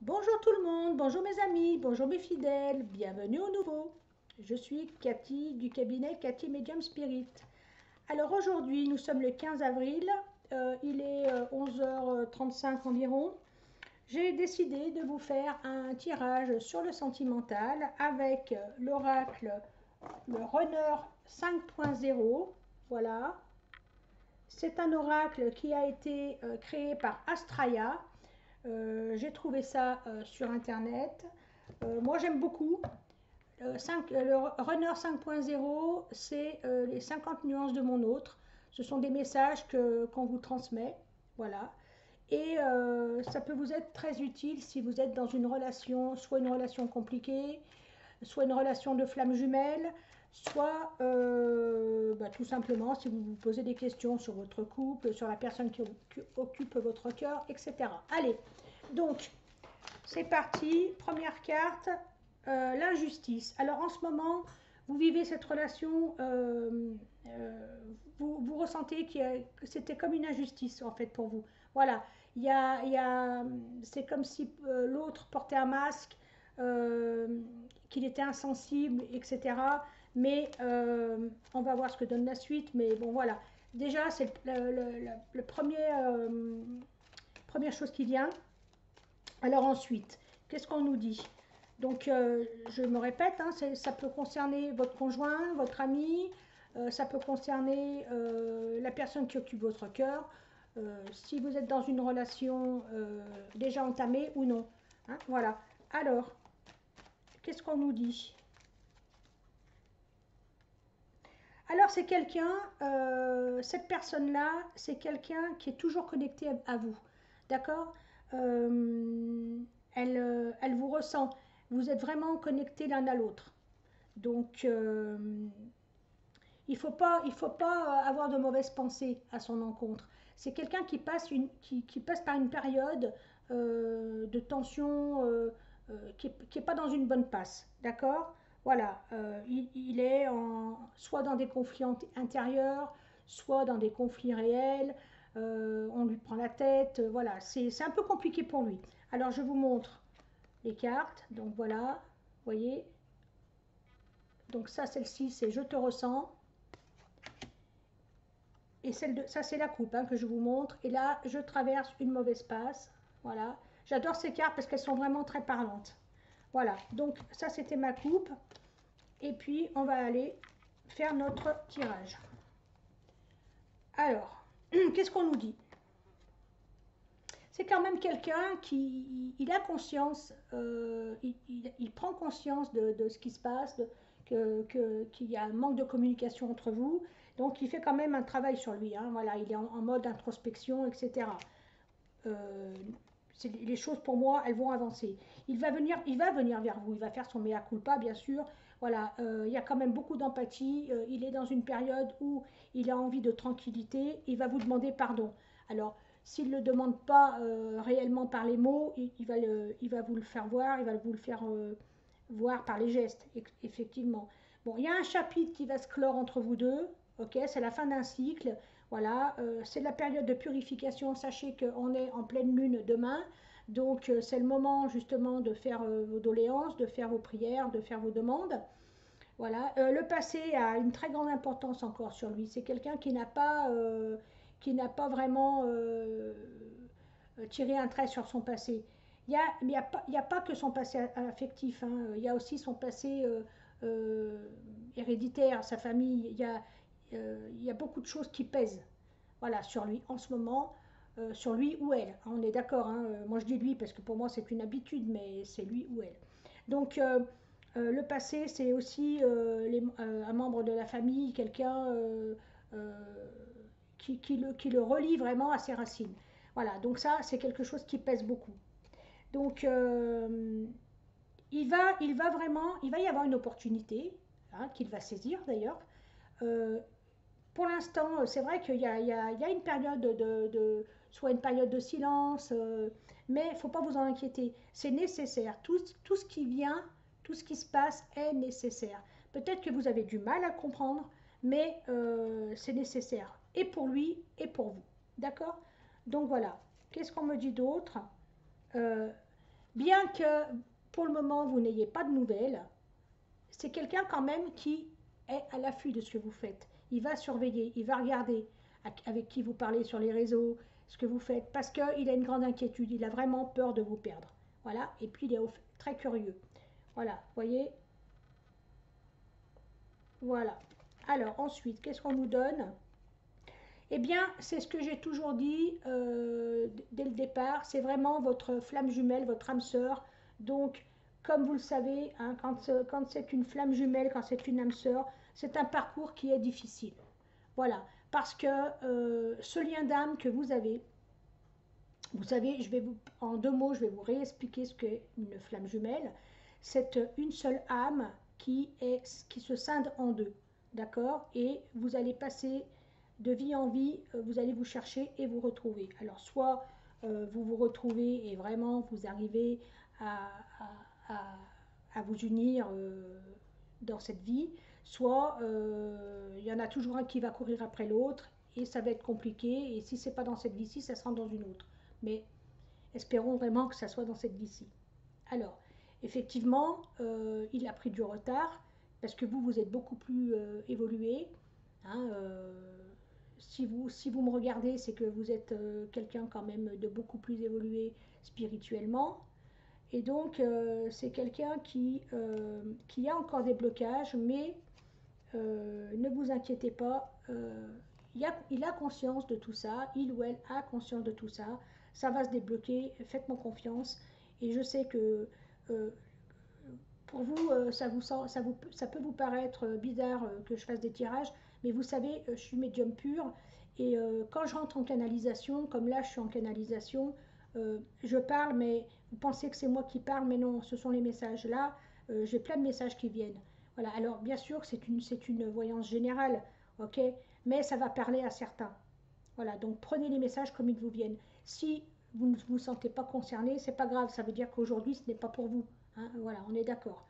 Bonjour tout le monde, bonjour mes amis, bonjour mes fidèles, bienvenue au nouveau. Je suis Cathy du cabinet Cathy Medium Spirit. Alors aujourd'hui, nous sommes le 15 avril, il est 11h35 environ. J'ai décidé de vous faire un tirage sur le sentimental avec l'oracle, le Runner 5.0. Voilà, c'est un oracle qui a été créé par Astraya. J'ai trouvé ça sur internet. Moi j'aime beaucoup. Le Runner 5.0, c'est les 50 nuances de mon autre. Ce sont des messages qu'on vous transmet. Voilà. Et ça peut vous être très utile si vous êtes dans une relation, soit une relation compliquée, soit une relation de flamme jumelle, soit tout simplement si vous vous posez des questions sur votre couple, sur la personne qui occupe votre cœur, etc. Allez, donc c'est parti. Première carte, l'injustice. Alors en ce moment, vous vivez cette relation, vous ressentez que c'était comme une injustice en fait pour vous. Voilà, c'est comme si l'autre portait un masque, qu'il était insensible, etc. Mais on va voir ce que donne la suite. Mais bon, voilà. Déjà, c'est le premier, première chose qui vient. Alors ensuite, qu'est-ce qu'on nous dit? Donc, je me répète, hein, ça peut concerner votre conjoint, votre ami, ça peut concerner la personne qui occupe votre cœur, si vous êtes dans une relation déjà entamée ou non. Hein, voilà. Alors, qu'est-ce qu'on nous dit? Alors, c'est quelqu'un, cette personne-là, c'est quelqu'un qui est toujours connecté à vous. D'accord. Elle vous ressent. Vous êtes vraiment connectés l'un à l'autre. Donc, il faut pas avoir de mauvaises pensées à son encontre. C'est quelqu'un qui passe par une période de tension, qui est pas dans une bonne passe. D'accord. Voilà, il est soit dans des conflits intérieurs, soit dans des conflits réels. On lui prend la tête. Voilà, c'est un peu compliqué pour lui. Alors, je vous montre les cartes. Donc, voilà, vous voyez. Donc, ça, celle-ci, c'est je te ressens. Et ça, c'est la coupe, hein, que je vous montre. Et là, je traverse une mauvaise passe. Voilà. J'adore ces cartes parce qu'elles sont vraiment très parlantes. Voilà. Donc, ça, c'était ma coupe. Et puis, on va aller faire notre tirage. Alors, qu'est-ce qu'on nous dit? C'est quand même quelqu'un qui il a conscience, il prend conscience de ce qui se passe, qu'il y a un manque de communication entre vous. Donc il fait quand même un travail sur lui. Hein, voilà, il est en mode introspection, etc. Euh, les choses pour moi, elles vont avancer. Il va venir vers vous, il va faire son mea culpa, bien sûr. Voilà, il y a quand même beaucoup d'empathie. Il est dans une période où il a envie de tranquillité. Il va vous demander pardon. Alors, s'il ne le demande pas réellement par les mots, il va vous le faire voir, il va vous le faire voir par les gestes, effectivement. Bon, il y a un chapitre qui va se clore entre vous deux. Ok, c'est la fin d'un cycle. Voilà, c'est la période de purification. Sachez qu'on est en pleine lune demain. Donc, c'est le moment justement de faire vos doléances, de faire vos prières, de faire vos demandes. Voilà, le passé a une très grande importance encore sur lui. C'est quelqu'un qui n'a pas vraiment tiré un trait sur son passé. Il y a pas que son passé affectif, hein. Il y a aussi son passé héréditaire, sa famille. Il y a beaucoup de choses qui pèsent, voilà, sur lui en ce moment, sur lui ou elle. On est d'accord, hein. Moi je dis lui parce que pour moi c'est une habitude, mais c'est lui ou elle. Donc le passé, c'est aussi un membre de la famille, quelqu'un qui le relie vraiment à ses racines. Voilà, donc ça, c'est quelque chose qui pèse beaucoup. Donc, il va y avoir une opportunité, hein, qu'il va saisir d'ailleurs. Euh, pour l'instant, c'est vrai qu'il y a une période soit une période de silence, mais il ne faut pas vous en inquiéter. C'est nécessaire. Tout ce qui vient, tout ce qui se passe est nécessaire. Peut-être que vous avez du mal à comprendre, mais c'est nécessaire. Et pour lui, et pour vous. D'accord. Donc voilà. Qu'est-ce qu'on me dit d'autre? Euh, Bien que pour le moment vous n'ayez pas de nouvelles, c'est quelqu'un quand même qui est à l'affût de ce que vous faites. Il va surveiller, il va regarder avec qui vous parlez sur les réseaux, ce que vous faites, parce qu'il a une grande inquiétude, il a vraiment peur de vous perdre. Voilà, et puis il est très curieux. Voilà, vous voyez, voilà. Alors ensuite, qu'est-ce qu'on nous donne? Eh bien, c'est ce que j'ai toujours dit dès le départ, c'est vraiment votre flamme jumelle, votre âme sœur. Donc, comme vous le savez, hein, quand c'est une flamme jumelle, quand c'est une âme sœur, c'est un parcours qui est difficile. Voilà, parce que ce lien d'âme que vous savez, en 2 mots, je vais vous réexpliquer ce qu'est une flamme jumelle. C'est une seule âme qui se scinde en deux, d'accord? Et vous allez passer de vie en vie, vous allez vous chercher et vous retrouver. Alors, soit vous vous retrouvez et vraiment vous arrivez à, à, à- à vous unir dans cette vie, soit il y en a toujours un qui va courir après l'autre et ça va être compliqué. Et si c'est pas dans cette vie-ci, ça sera dans une autre. Mais espérons vraiment que ça soit dans cette vie-ci. Alors, effectivement, il a pris du retard parce que vous êtes beaucoup plus évolué. Hein, si vous me regardez, c'est que vous êtes quelqu'un quand même de beaucoup plus évolué spirituellement. Et donc, c'est quelqu'un qui a encore des blocages, mais ne vous inquiétez pas, il a conscience de tout ça, il ou elle a conscience de tout ça, ça va se débloquer, faites-moi confiance. Et je sais que euh, pour vous, ça peut vous paraître bizarre que je fasse des tirages, mais vous savez, je suis médium pur, et quand je rentre en canalisation, comme là je suis en canalisation, je parle, mais vous pensez que c'est moi qui parle, mais non, ce sont les messages. Là, j'ai plein de messages qui viennent. Voilà, alors bien sûr, c'est une voyance générale, ok, mais ça va parler à certains. Voilà, donc prenez les messages comme ils vous viennent. Si vous ne vous sentez pas concerné, c'est pas grave, ça veut dire qu'aujourd'hui ce n'est pas pour vous. Hein, voilà, on est d'accord.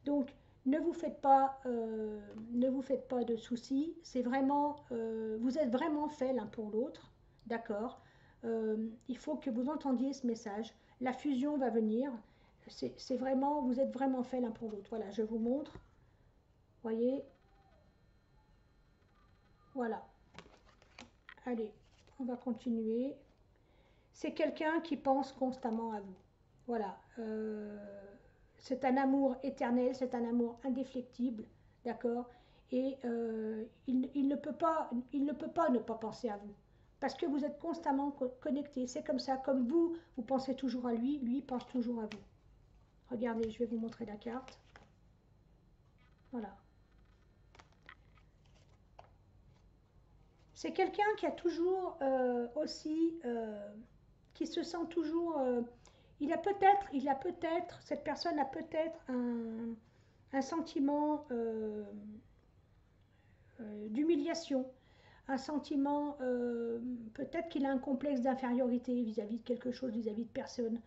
Donc ne vous faites pas de soucis. C'est vraiment, vous êtes vraiment fait l'un pour l'autre, d'accord. Il faut que vous entendiez ce message. La fusion va venir. C'est vraiment, vous êtes vraiment fait l'un pour l'autre. Voilà, je vous montre. Voyez, voilà. Allez, on va continuer. C'est quelqu'un qui pense constamment à vous. Voilà. C'est un amour éternel, c'est un amour indéfectible, d'accord. Et il ne peut pas ne pas penser à vous. Parce que vous êtes constamment connectés. C'est comme ça, comme vous pensez toujours à lui, lui pense toujours à vous. Regardez, je vais vous montrer la carte. Voilà. C'est quelqu'un qui a toujours aussi, qui se sent toujours, cette personne a peut-être un sentiment d'humiliation, un sentiment, peut-être qu'il a un complexe d'infériorité vis-à-vis de quelque chose, vis-à-vis de personne.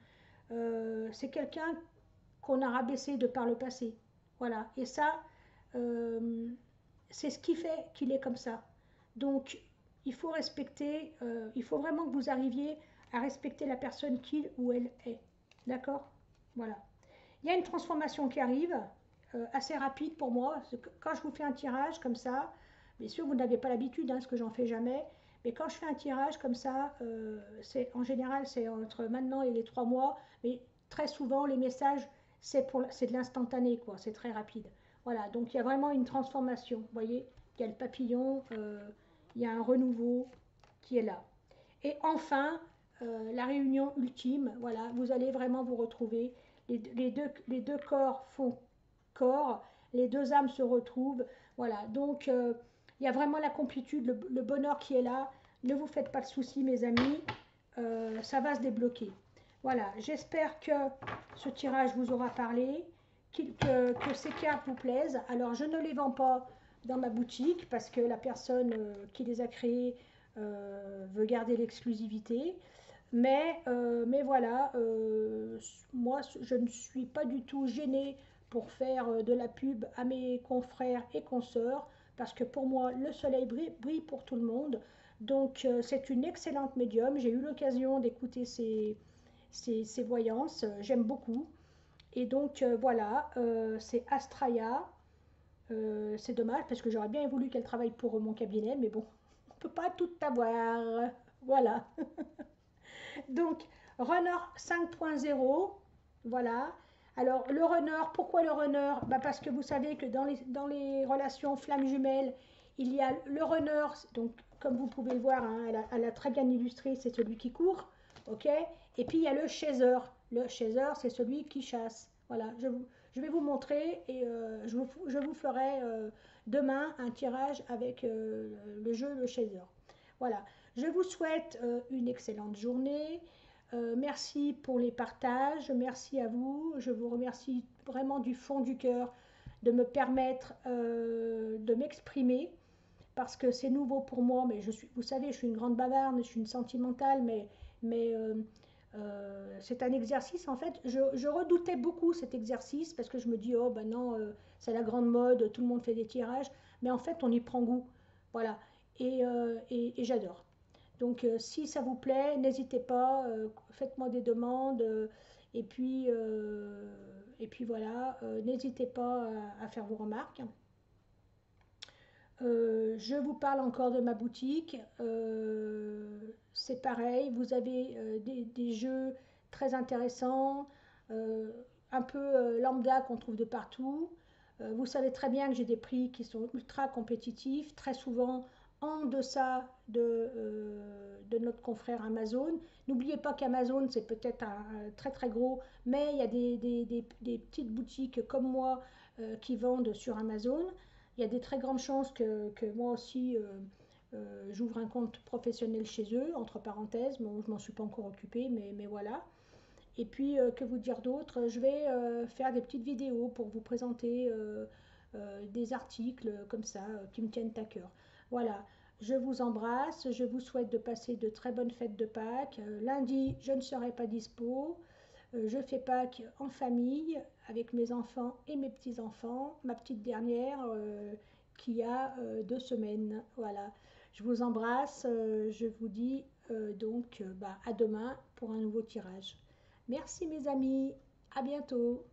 C'est quelqu'un qu'on a rabaissé de par le passé. Voilà, et ça, euh, c'est ce qui fait qu'il est comme ça. Donc, il faut respecter, il faut vraiment que vous arriviez à respecter la personne qu'il ou elle est. D'accord. Voilà. Il y a une transformation qui arrive, assez rapide pour moi. Quand je vous fais un tirage comme ça, bien sûr, vous n'avez pas l'habitude, hein, parce que j'en fais jamais, mais quand je fais un tirage comme ça, en général, c'est entre maintenant et les 3 mois, mais très souvent, les messages, c'est de l'instantané, quoi, c'est très rapide. Voilà, donc il y a vraiment une transformation. Vous voyez, il y a le papillon, il y a un renouveau qui est là. Et enfin, la réunion ultime, voilà, vous allez vraiment vous retrouver. Les deux corps font corps, les deux âmes se retrouvent. Voilà, donc il y a vraiment la complétude, le bonheur qui est là. Ne vous faites pas de soucis, mes amis, ça va se débloquer. Voilà, j'espère que ce tirage vous aura parlé, que ces cartes vous plaisent. Alors, je ne les vends pas dans ma boutique parce que la personne qui les a créées veut garder l'exclusivité. Mais voilà, moi, je ne suis pas du tout gênée pour faire de la pub à mes confrères et consoeurs, parce que pour moi, le soleil brille pour tout le monde. Donc, c'est une excellente médium. J'ai eu l'occasion d'écouter ces voyances, j'aime beaucoup. Et donc voilà, c'est Astraya. C'est dommage parce que j'aurais bien voulu qu'elle travaille pour mon cabinet, mais bon, on ne peut pas tout avoir. Voilà. Donc, Runner 5.0, voilà. Alors, le runner, pourquoi le runner? Bah, parce que vous savez que dans les relations flammes jumelles, il y a le runner, donc comme vous pouvez le voir, hein, elle a très bien illustré, c'est celui qui court, ok? Et puis il y a le chaser. Le chaser, c'est celui qui chasse. Voilà, je vais vous montrer et je vous ferai demain un tirage avec le jeu le chaser. Voilà, je vous souhaite une excellente journée. Merci pour les partages, merci à vous. Je vous remercie vraiment du fond du cœur de me permettre de m'exprimer parce que c'est nouveau pour moi. Mais vous savez, je suis une grande bavarde, je suis une sentimentale, mais c'est un exercice. En fait, je redoutais beaucoup cet exercice parce que je me dis, oh ben non, c'est la grande mode, tout le monde fait des tirages. Mais en fait, on y prend goût. Voilà. Et j'adore. Donc, si ça vous plaît, n'hésitez pas, faites-moi des demandes. Et puis voilà, n'hésitez pas à faire vos remarques. Je vous parle encore de ma boutique. C'est pareil, vous avez des jeux très intéressants, euh, un peu lambda qu'on trouve de partout. Vous savez très bien que j'ai des prix qui sont ultra compétitifs, très souvent en deçà de notre confrère Amazon. N'oubliez pas qu'Amazon, c'est peut-être un très très gros, mais il y a des petites boutiques comme moi qui vendent sur Amazon. Il y a des très grandes chances que moi aussi j'ouvre un compte professionnel chez eux, entre parenthèses. Bon, je m'en suis pas encore occupée, mais voilà. Et puis, que vous dire d'autre? Je vais faire des petites vidéos pour vous présenter des articles comme ça qui me tiennent à cœur. Voilà, je vous embrasse, je vous souhaite de passer de très bonnes fêtes de Pâques. Lundi, je ne serai pas dispo. Je fais Pâques en famille avec mes enfants et mes petits-enfants. Ma petite dernière qui a 2 semaines. Voilà, je vous embrasse. Je vous dis donc bah, à demain pour un nouveau tirage. Merci mes amis, à bientôt.